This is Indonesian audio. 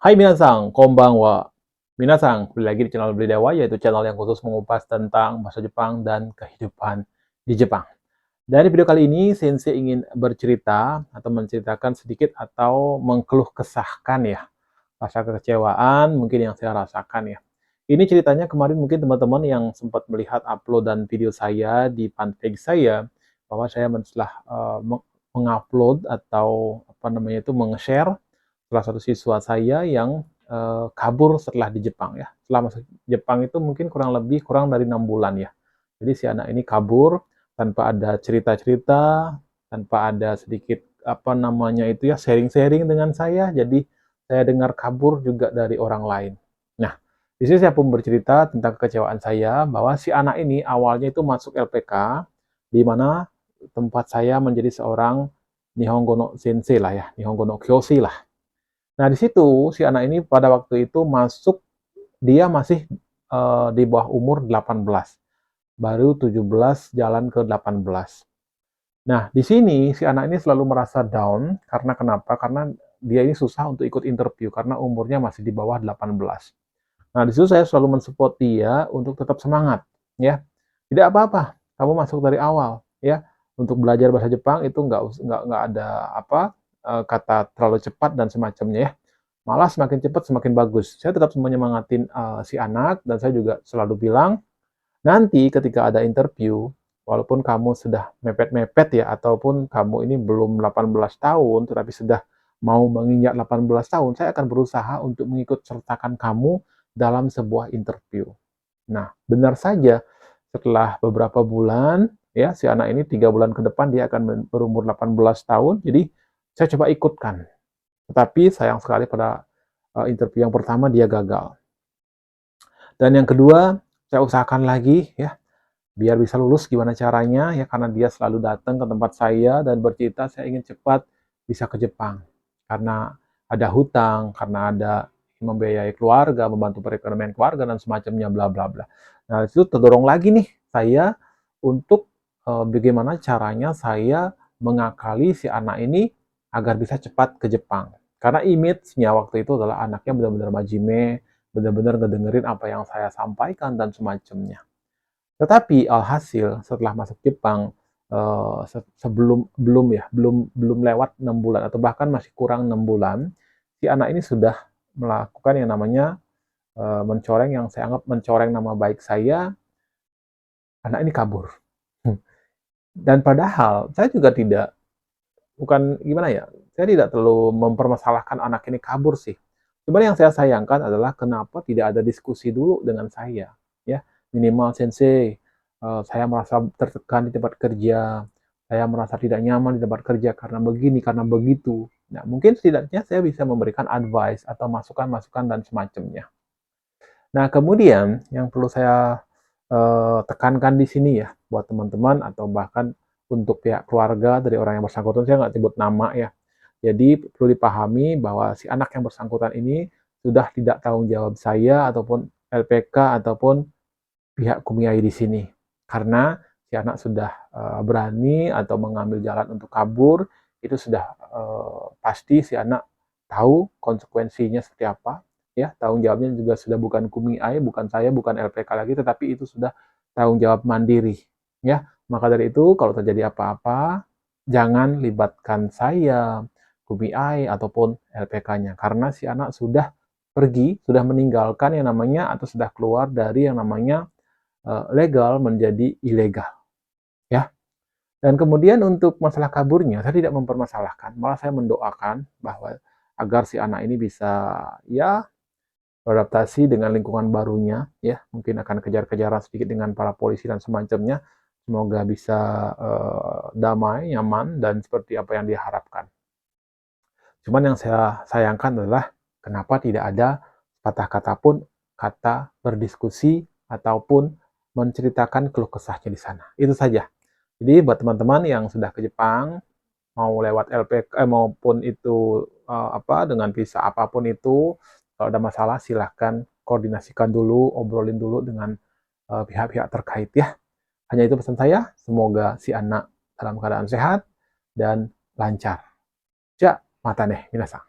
Hai minasan, konbanwa. Minasan, kembali lagi di channel Beli Dewa, yaitu channel yang khusus mengupas tentang bahasa Jepang dan kehidupan di Jepang. Dari video kali ini, Sensei ingin bercerita atau menceritakan sedikit atau mengkeluh kesahkan ya, rasa kekecewaan mungkin yang saya rasakan ya. Ini ceritanya kemarin mungkin teman-teman yang sempat melihat upload dan video saya di fanpage saya, bahwa saya setelah mengupload atau apa namanya itu meng-share salah satu siswa saya yang kabur setelah di Jepang ya. Setelah masuk Jepang itu mungkin kurang dari 6 bulan ya. Jadi si anak ini kabur tanpa ada cerita-cerita, tanpa ada sedikit apa namanya itu ya sharing-sharing dengan saya. Jadi saya dengar kabur juga dari orang lain. Nah, di sini saya pun bercerita tentang kekecewaan saya bahwa si anak ini awalnya itu masuk LPK, di mana tempat saya menjadi seorang Nihongo no Sensei lah ya, Nihongo no Kyoshi lah. Nah, di situ si anak ini pada waktu itu masuk, dia masih di bawah umur 18, baru 17 jalan ke 18. Nah, di sini si anak ini selalu merasa down karena kenapa? Karena dia ini susah untuk ikut interview karena umurnya masih di bawah 18. Nah, di situ saya selalu mensupport dia untuk tetap semangat, ya. Tidak apa-apa, kamu masuk dari awal, ya. Untuk belajar bahasa Jepang itu nggak ada apa kata terlalu cepat dan semacamnya ya. Malah semakin cepat semakin bagus. Saya tetap menyemangatin si anak dan saya juga selalu bilang, nanti ketika ada interview, walaupun kamu sudah mepet-mepet ya, ataupun kamu ini belum 18 tahun, tetapi sudah mau menginjak 18 tahun, saya akan berusaha untuk mengikut sertakan kamu dalam sebuah interview. Nah, benar saja, setelah beberapa bulan, ya si anak ini 3 bulan ke depan dia akan berumur 18 tahun, jadi saya coba ikutkan. Tetapi sayang sekali pada interview yang pertama dia gagal. Dan yang kedua, saya usahakan lagi ya, biar bisa lulus gimana caranya ya, karena dia selalu datang ke tempat saya dan bercerita saya ingin cepat bisa ke Jepang. Karena ada hutang, karena ada membiayai keluarga, membantu perekonomian keluarga dan semacamnya bla bla bla. Nah, itu terdorong lagi nih saya untuk bagaimana caranya saya mengakali si anak ini agar bisa cepat ke Jepang. Karena image-nya waktu itu adalah anaknya benar-benar majime, benar-benar ngedengerin apa yang saya sampaikan dan semacamnya. Tetapi alhasil setelah masuk Jepang, sebelum belum ya, belum lewat 6 bulan atau bahkan masih kurang 6 bulan, si anak ini sudah melakukan yang namanya mencoreng, yang saya anggap mencoreng nama baik saya. Anak ini kabur. Dan padahal saya juga tidak, bukan gimana ya, saya tidak terlalu mempermasalahkan anak ini kabur sih. Cuma yang saya sayangkan adalah kenapa tidak ada diskusi dulu dengan saya, ya. Minimal sensei, saya merasa tertekan di tempat kerja, saya merasa tidak nyaman di tempat kerja karena begini, karena begitu. Nah, mungkin setidaknya saya bisa memberikan advice atau masukan-masukan dan semacamnya. Nah, kemudian yang perlu saya tekankan di sini ya, buat teman-teman atau bahkan untuk pihak keluarga dari orang yang bersangkutan, saya nggak sebut nama ya. Jadi perlu dipahami bahwa si anak yang bersangkutan ini sudah tidak tanggung jawab saya ataupun LPK ataupun pihak Kumiai di sini. Karena si anak sudah berani atau mengambil jalan untuk kabur, itu sudah pasti si anak tahu konsekuensinya seperti apa. Ya, tanggung jawabnya juga sudah bukan Kumiai, bukan saya, bukan LPK lagi, tetapi itu sudah tanggung jawab mandiri. Ya, maka dari itu kalau terjadi apa-apa, jangan libatkan saya, Kumiai ataupun LPK-nya, karena si anak sudah pergi, sudah meninggalkan yang namanya atau sudah keluar dari yang namanya legal menjadi ilegal, ya. Dan kemudian untuk masalah kaburnya, saya tidak mempermasalahkan, malah saya mendoakan bahwa agar si anak ini bisa ya beradaptasi dengan lingkungan barunya, ya mungkin akan kejar-kejaran sedikit dengan para polisi dan semacamnya. Semoga bisa damai, nyaman, dan seperti apa yang diharapkan. Cuman yang saya sayangkan adalah kenapa tidak ada patah kata pun, kata berdiskusi ataupun menceritakan keluh kesahnya di sana. Itu saja. Jadi buat teman-teman yang sudah ke Jepang, mau lewat LPK maupun itu apa dengan visa apapun itu, kalau ada masalah silahkan koordinasikan dulu, obrolin dulu dengan pihak-pihak terkait ya. Hanya itu pesan saya, semoga si anak dalam keadaan sehat dan lancar. Ja, mata nih, minasan.